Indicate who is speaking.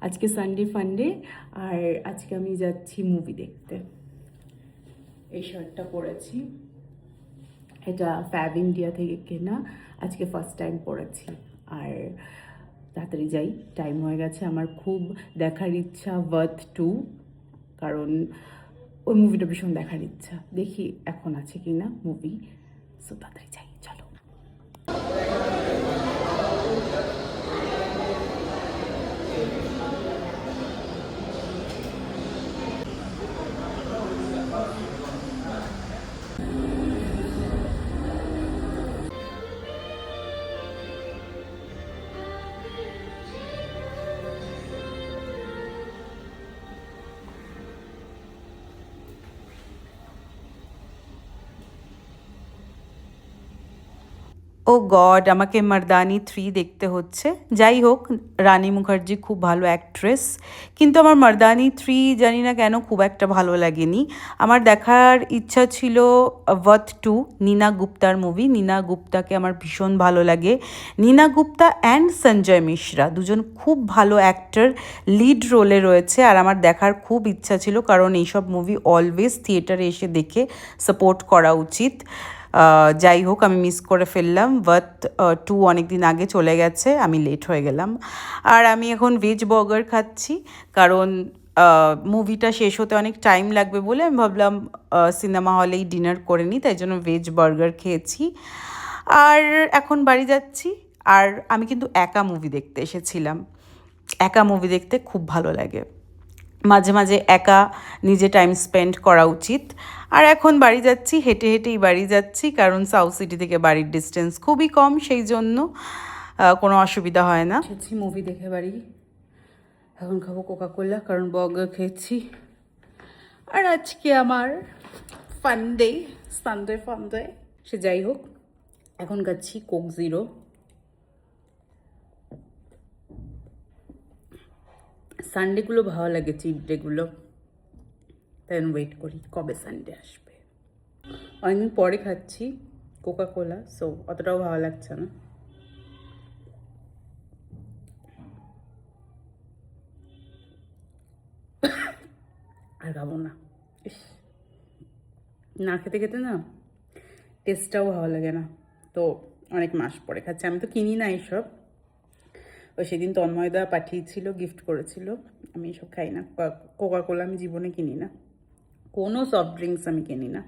Speaker 1: আজকে সানডে ফান্ডে, আর আজকে আমি যাচ্ছি মুভি দেখতে। এই শার্টটা পরেছি, এটা ফ্যাব ইন্ডিয়া থেকে কেনা, আজকে ফার্স্ট টাইম পরেছি। আর তাড়াতাড়ি যাই, টাইম হয়ে গেছে। আমার খুব দেখার ইচ্ছা ওয়ার্থ 2, কারণ ওই মুভিটা ভীষণ দেখার ইচ্ছা। দেখি এখন আছে কি না মুভি, সো তাড়াতাড়ি যাই, চলো। ও গড, আমাকে মর্দানি 3 দেখতে হচ্ছে। যাই হোক, রানী মুখার্জি খুব ভালো অ্যাক্ট্রেস, কিন্তু আমার মর্দানি 3 জানি না কেন খুব একটা ভালো লাগেনি। আমার দেখার ইচ্ছা ছিল ওয়ার্থ 2, নীনা গুপ্তার মুভি। নীনা গুপ্তাকে আমার ভীষণ ভালো লাগে। নীনা গুপ্তা অ্যান্ড সঞ্জয় মিশ্রা দুজন খুব ভালো অ্যাক্টর, লিড রোলে রয়েছে। আর আমার দেখার খুব ইচ্ছা ছিল, কারণ এইসব মুভি অলওয়েজ থিয়েটারে এসে দেখে সাপোর্ট করা উচিত। যাই হোক, আমি মিস করে ফেললাম। ওয়ার্থ 2 অনেক দিন আগে চলে গেছে, আমি লেট হয়ে গেলাম। আর আমি এখন ভেজ বার্গার খাচ্ছি, কারণ মুভিটা শেষ হতে অনেক টাইম লাগবে বলে আমি ভাবলাম সিনেমা হলেই ডিনার করে নিই, তাই জন্য ভেজ বার্গার খেয়েছি। আর এখন বাড়ি যাচ্ছি। আর আমি কিন্তু একা মুভি দেখতে এসেছিলাম। একা মুভি দেখতে খুব ভালো লাগে, মাঝে মাঝে একা নিজে টাইম স্পেন্ড করা উচিত। আর এখন বাড়ি যাচ্ছি, হেঁটে হেঁটেই বাড়ি যাচ্ছি, কারণ সাউথ সিটি থেকে বাড়ির ডিস্টেন্স খুবই কম, সেই জন্য কোনো অসুবিধা হয় না। এসেছি মুভি দেখে বাড়ি, এখন খাবো কোকাকোলা, কারণ বার্গার খেয়েছি। আর আজকে আমার ফান্ডে, সানডে ফান্ডে, সে যাই হোক, এখন খাচ্ছি কোক জিরো। সানডেগুলো ভালো লাগে, চিট ডেগুলো, তাই আমি ওয়েট করি কবে সানডে আসবে। অনেকদিন পরে খাচ্ছি কোকাকোলা, সো অতটাও ভালো লাগছে না। আর খাবো না, ইস, না খেতে খেতে না টেস্টটাও ভালো লাগে না, তো অনেক মাস পরে খাচ্ছি। আমি তো কিনি না এইসব, ওই সেদিন তন্ময়দা পাঠিয়েছিল, গিফট করেছিল। আমি এসব খাই না, কোকাকোলা আমি জীবনে কিনি না, কোনো সফট ড্রিঙ্কস আমি কিনি না।